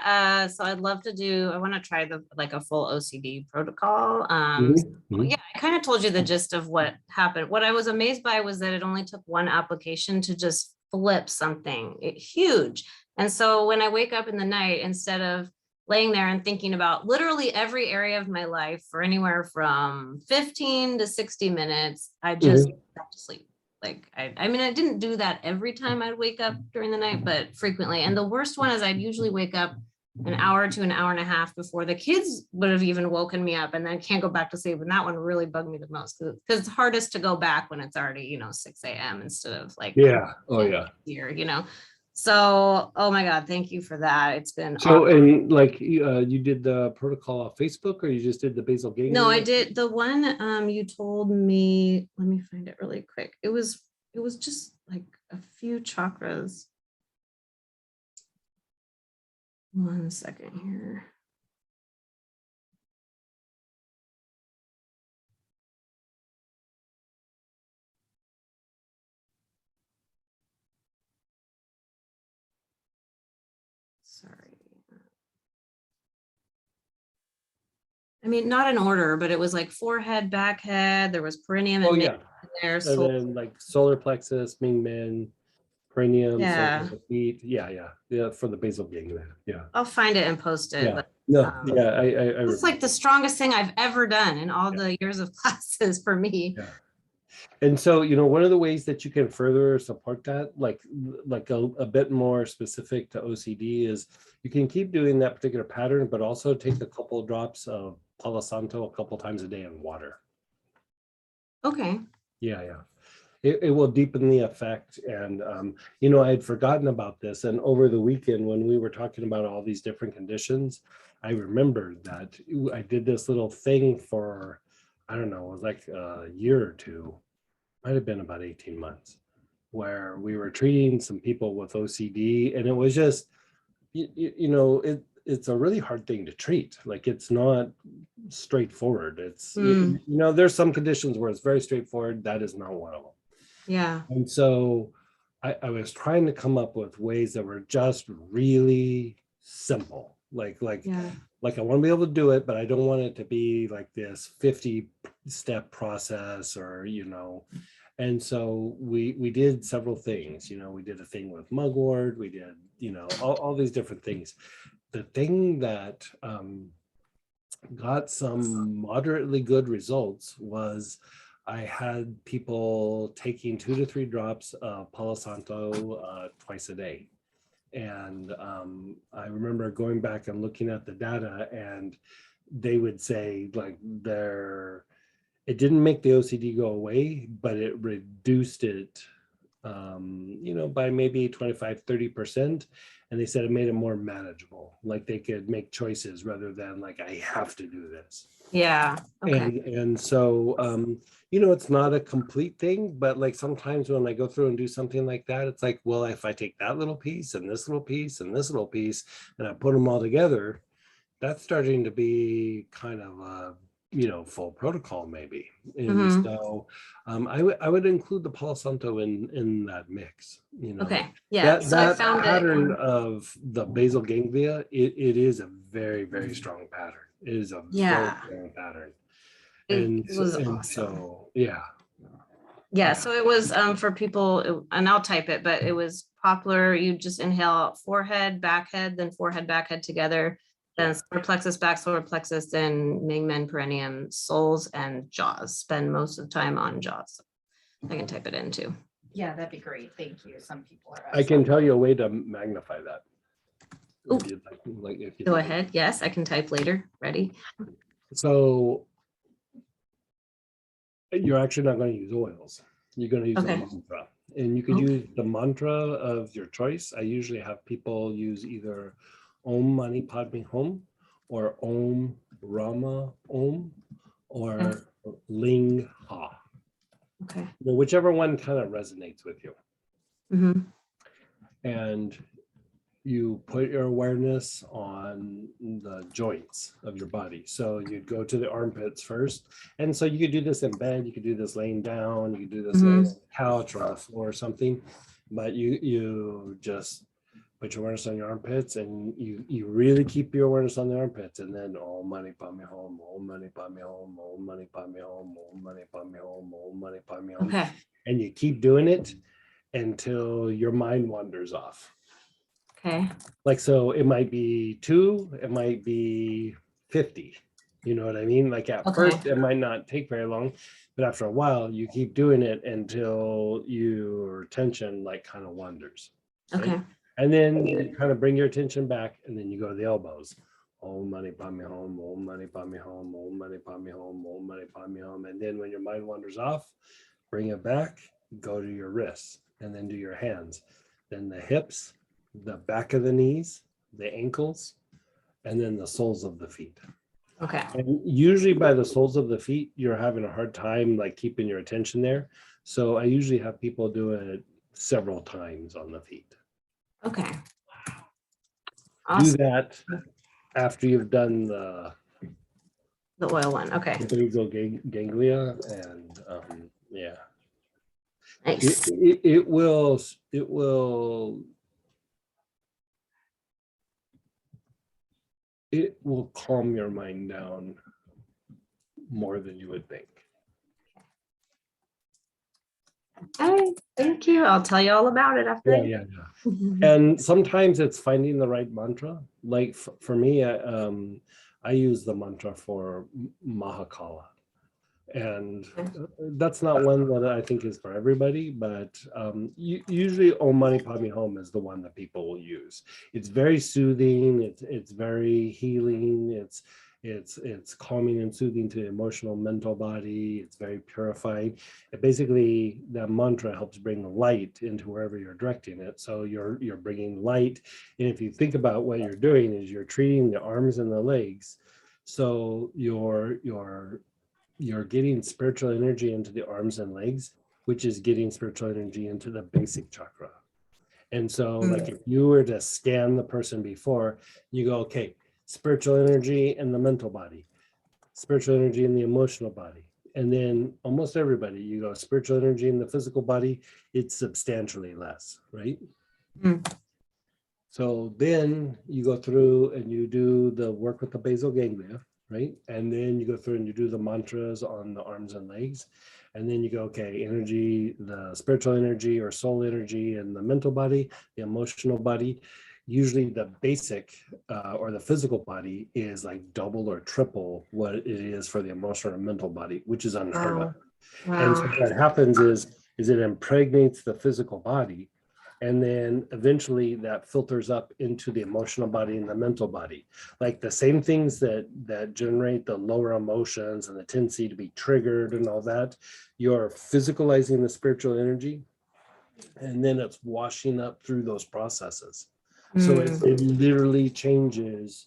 So I'd love to do, I want to try like a full OCD protocol. Mhm. Yeah, I kind of told you the gist of what happened. What I was amazed by was that it only took one application to just flip something huge. And so when I wake up in the night, instead of laying there and thinking about literally every area of my life for anywhere from 15 to 60 minutes, I just have to sleep. Like, I mean, I didn't do that every time I'd wake up during the night, but frequently. And the worst one is I'd usually wake up an hour to an hour and a half before the kids would have even woken me up, and then can't go back to sleep. And that one really bugged me the most because it's hardest to go back when it's already, 6 a.m. instead of like, Yeah. Oh, yeah. here. So, oh my God, thank you for that. It's been So, awesome. and like you did the protocol on Facebook, or you just did the Basil Ganglia? No, I did the one you told me. Let me find it really quick. It was just like a few chakras. One second here. Sorry. I mean, not in order, but it was like forehead, back head. There was perineum and yeah. there. And then like solar plexus, Ming Men, perineum, Yeah. the feet. Yeah, for the Basil Ganglia. Yeah. I'll find it and post it. Yeah. But, No, yeah, I it's like the strongest thing I've ever done in all the years of classes for me. Yeah. And so, one of the ways that you can further support that, like a bit more specific to OCD, is you can keep doing that particular pattern, but also take a couple of drops of Palo Santo a couple times a day in water. Okay. Yeah. It will deepen the effect. And, I had forgotten about this. And over the weekend, when we were talking about all these different conditions, I remembered that I did this little thing for, I don't know, it was like a year or two, might have been about 18 months, where we were treating some people with OCD. And it was just, it's a really hard thing to treat. Like, it's not straightforward. It's, there's some conditions where it's very straightforward. That is not one of them. Yeah. And so I was trying to come up with ways that were just really simple. Like I want to be able to do it, but I don't want it to be like this 50-step process or, And so we did several things. We did a thing with mugwort. We did, all these different things. The thing that got some moderately good results was I had people taking 2 to 3 drops of Palo Santo twice a day. And I remember going back and looking at the data, and they would say like it didn't make the OCD go away, but it reduced it, by maybe 25-30%. And they said it made it more manageable. Like they could make choices rather than like, I have to do this. Yeah. Okay. And so, it's not a complete thing, but like sometimes when I go through and do something like that, it's like, well, if I take that little piece and this little piece and this little piece, and I put them all together, that's starting to be kind of a, full protocol maybe. And so I would include the Palo Santo in that mix, Okay. Yeah. So I that found pattern of the basal ganglia, it is a very, very strong pattern. It is a very strong pattern. It was awesome. So yeah. Yeah, so it was for people, and I'll type it, but it was poplar. You just inhale forehead, back head, then forehead, back head together, then solar plexus, back solar plexus, then Ming Men, perineum, soles, and jaws. Spend most of the time on jaws. I can type it in too. Yeah, that'd be great. Thank you. Some people are. I can tell you a way to magnify that. Go ahead. Yes, I can type later. Ready? So you're actually not going to use oils. You're going to use a mantra. And you could use the mantra of your choice. I usually have people use either Om Mani Padme Hum or Om Rama Om or Ling Ha. Okay. Whichever one kind of resonates with you. And you put your awareness on the joints of your body. So you'd go to the armpits first. And so you could do this in bed, you could do this laying down, you could do this on the couch or on the floor or something. But you just put your awareness on your armpits, and you really keep your awareness on the armpits, and then all money me home, all money me home, all money me home, all money me home, all money me home. Okay. And you keep doing it until your mind wanders off. Okay. Like, so it might be 2, it might be 50. You know what I mean? Like at first it might not take very long, but after a while you keep doing it until your attention like kind of wanders. Right? Okay. And then you kind of bring your attention back, and then you go to the elbows. All money me home, all money me home, all money me home, all money me home. And then when your mind wanders off, bring it back, go to your wrists, and then do your hands. Then the hips, the back of the knees, the ankles, and then the soles of the feet. Okay. And usually by the soles of the feet, you're having a hard time like keeping your attention there. So I usually have people do it several times on the feet. Okay. Do Awesome. that after you've done the oil one. Okay. basal ganglia, and yeah, Nice. it will calm your mind down more than you would think. Okay. Thank you. I'll tell you all about it after. Yeah. And sometimes it's finding the right mantra. Like for me, I use the mantra for Mahakala. And that's not one that I think is for everybody, but usually Om Mani Padme Hum is the one that people will use. It's very soothing. It's very healing. It's calming and soothing to the emotional, mental body. It's very purifying. It basically, that mantra helps bring light into wherever you're directing it. So you're bringing light. And if you think about what you're doing is you're treating the arms and the legs. So you're getting spiritual energy into the arms and legs, which is getting spiritual energy into the basic chakra. And so like if you were to scan the person before, you go, okay, spiritual energy in the mental body, spiritual energy in the emotional body. And then almost everybody, you go spiritual energy in the physical body, it's substantially less, right? So then you go through and you do the work with the basal ganglia, right? And then you go through and you do the mantras on the arms and legs. And then you go, okay, energy, the spiritual energy or soul energy in the mental body, the emotional body. Usually the basic or the physical body is like double or triple what it is for the emotional or mental body, which is unheard of. And so what happens is it impregnates the physical body. And then eventually that filters up into the emotional body and the mental body. Like the same things that generate the lower emotions and the tendency to be triggered and all that, you're physicalizing the spiritual energy, and then it's washing up through those processes. So it literally changes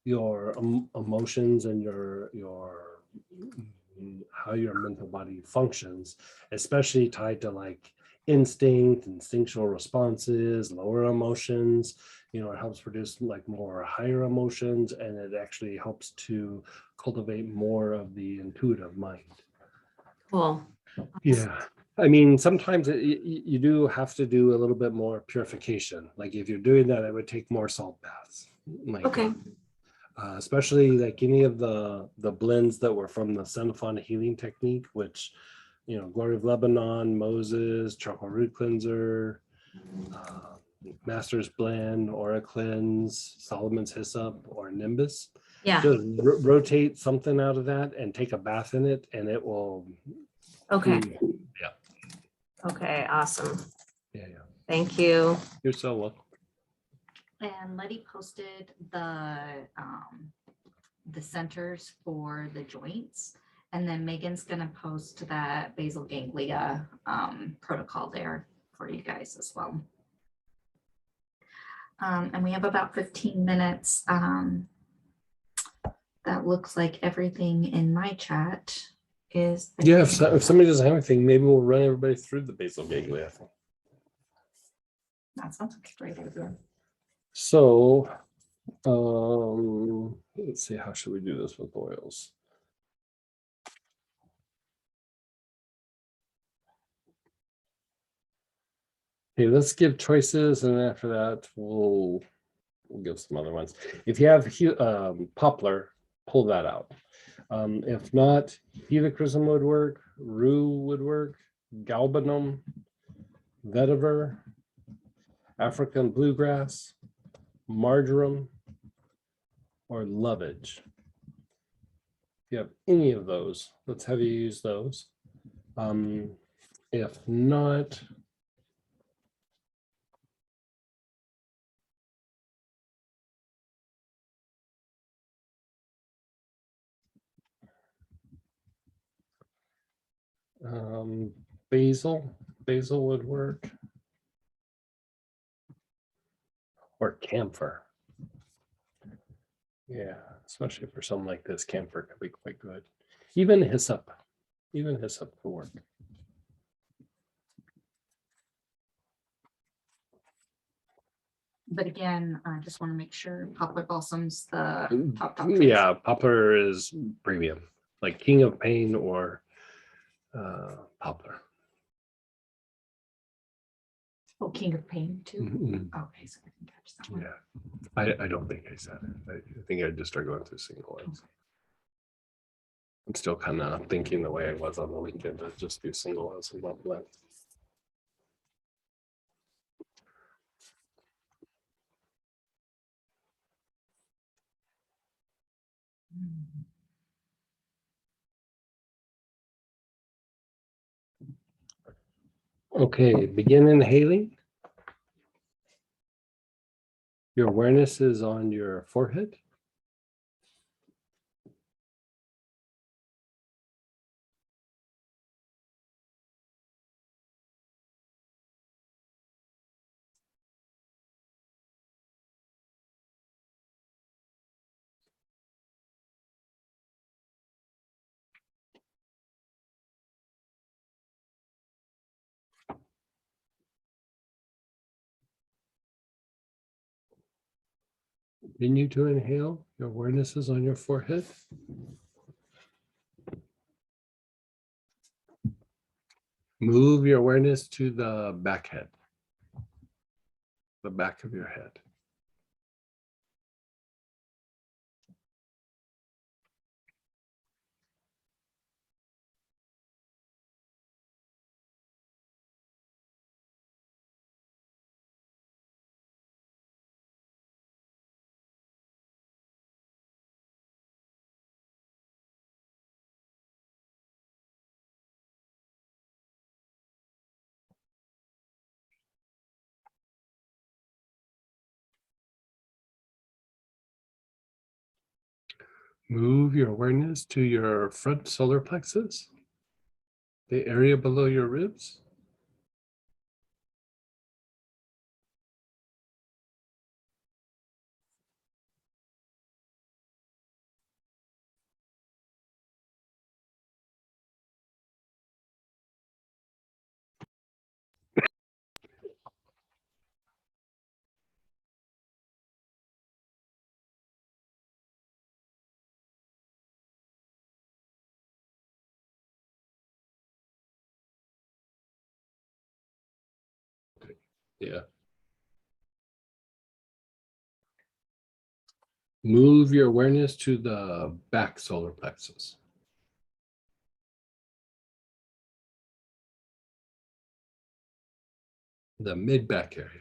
your emotions and your how your mental body functions, especially tied to like instinct, instinctual responses, lower emotions. You know, it helps produce like more higher emotions, and it actually helps to cultivate more of the intuitive mind. Cool. Yeah. I mean, sometimes you do have to do a little bit more purification. Like if you're doing that, I would take more salt baths. Like, Okay. Especially like any of the blends that were from the Senafana healing technique, which, you know, Glory of Lebanon, Moses, Charcoal Root Cleanser, Master's Blend, Aura Cleanse, Solomon's Hyssop, or Nimbus. Yeah. Just rotate something out of that and take a bath in it, and it will. Okay. Yeah. Okay. Awesome. Yeah. Thank you. You're so welcome. And Letty posted the centers for the joints. And then Megan's gonna post that basal ganglia protocol there for you guys as well. And we have about 15 minutes. That looks like everything in my chat is. Yeah, if somebody doesn't have anything, maybe we'll run everybody through the basal ganglia. That sounds like a great idea. So, let's see, how should we do this with oils? Okay, let's give choices, and after that, we'll give some other ones. If you have poplar, pull that out. If not, helichrysum would work, rue would work, galbanum, vetiver, African bluegrass, marjoram, or lovage. If you have any of those, let's have you use those. If not, basil would work, or camphor. Yeah, especially for something like this, camphor could be quite good. Even hyssop could work. But again, I just want to make sure poplar balsam's the top Yeah, poplar is premium, like King of Pain or poplar. Oh, King of Pain too. Mhm. Okay, so I can catch that one. Yeah, I don't think I said it. I think I just started going through single ones. I'm still kind of thinking the way I was on the weekend, to just do single ones and not blend. Okay, begin inhaling. Your awareness is on your forehead. Continue to inhale. Your awareness is on your forehead. Move your awareness to the back head, the back of your head. Move your awareness to your front solar plexus, the area below your ribs. Yeah. Move your awareness to the back solar plexus. The mid-back area.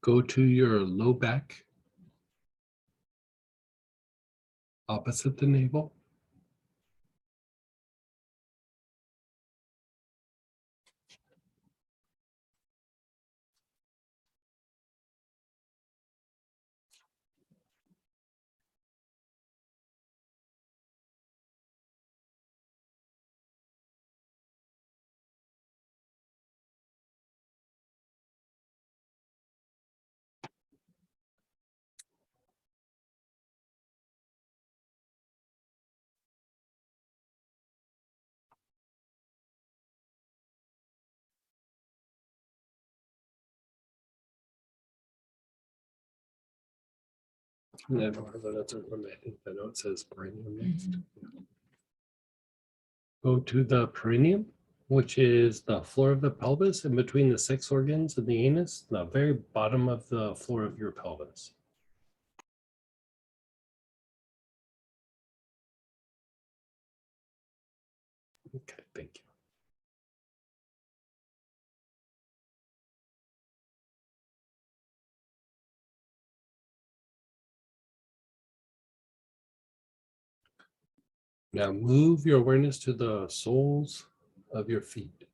Go to your low back, opposite the navel. Yeah, I know it says perineum next. Go to the perineum, which is the floor of the pelvis in between the sex organs and the anus, the very bottom of the floor of your pelvis. Okay, thank you. Now move your awareness to the soles of your feet.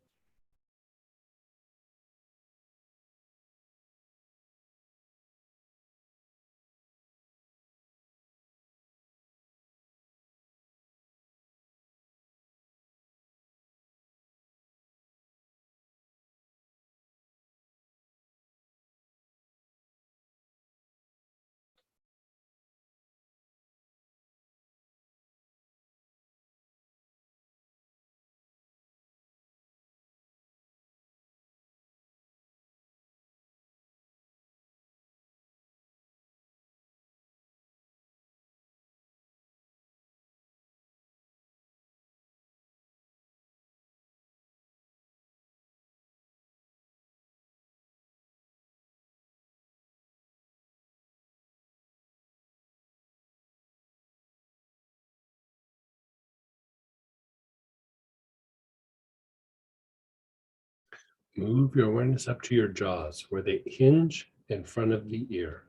Move your awareness up to your jaws where they hinge in front of the ear.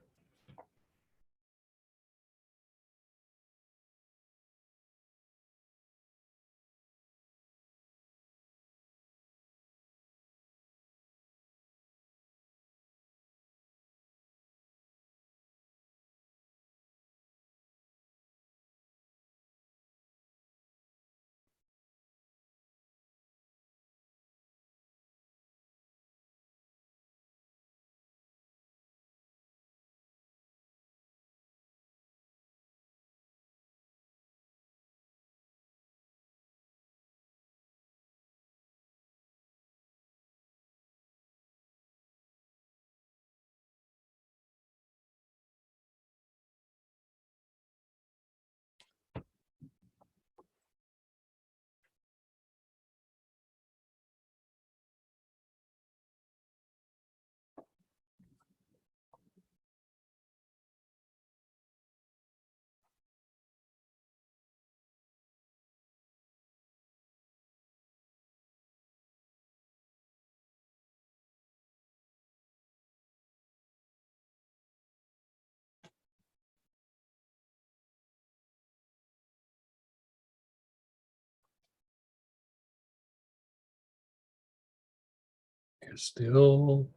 You're still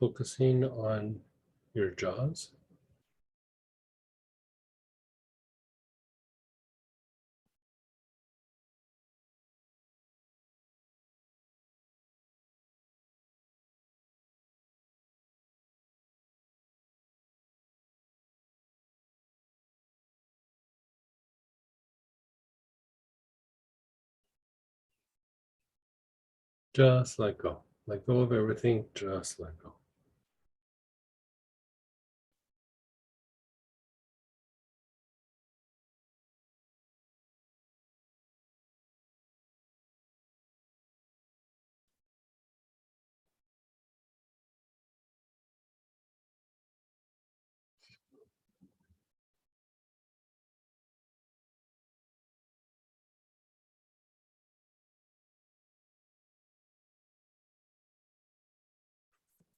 focusing on your jaws. Just let go. Let go of everything. Just let go.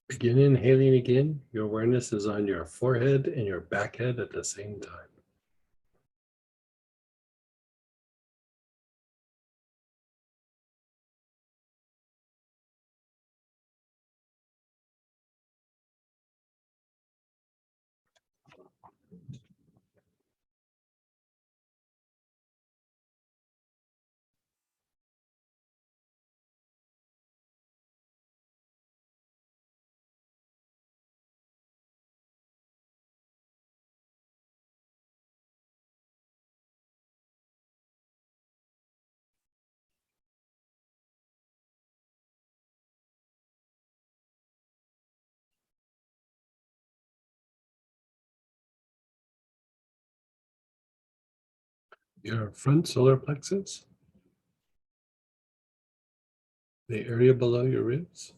Begin inhaling again. Your awareness is on your forehead and your back head at the same time. Your front solar plexus, the area below your ribs,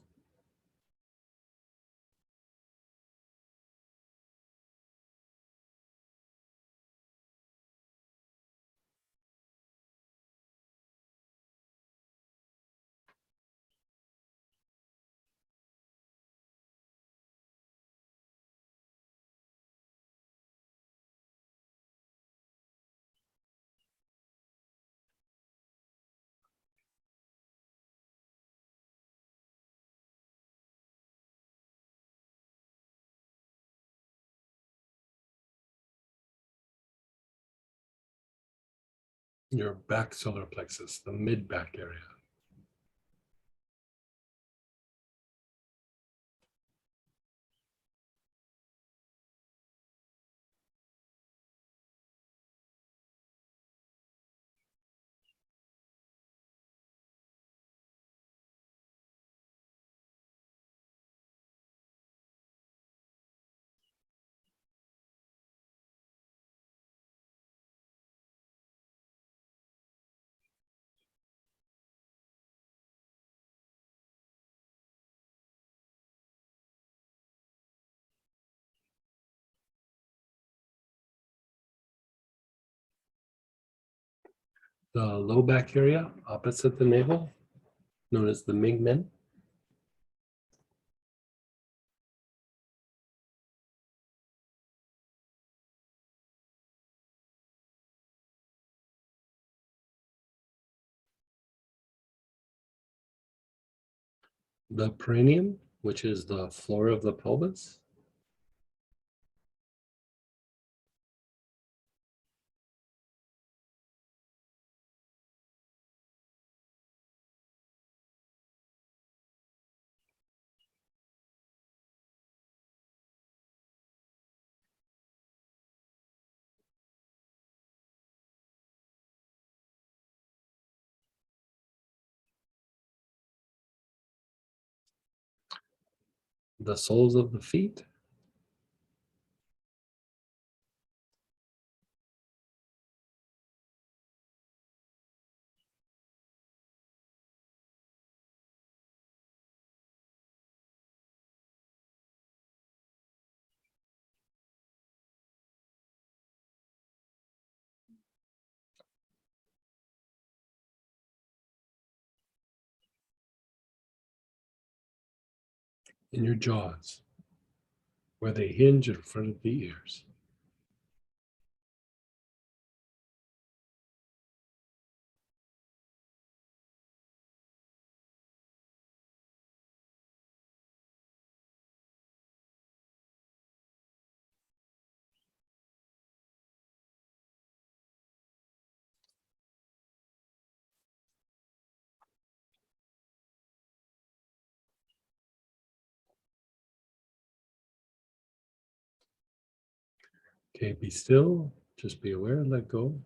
your back solar plexus, the mid back area. The low back area opposite the navel, known as the Mingmen. The perineum, which is the floor of the pelvis. The soles of the feet, and your jaws, where they hinge in front of the ears. Okay, be still, just be aware, let go.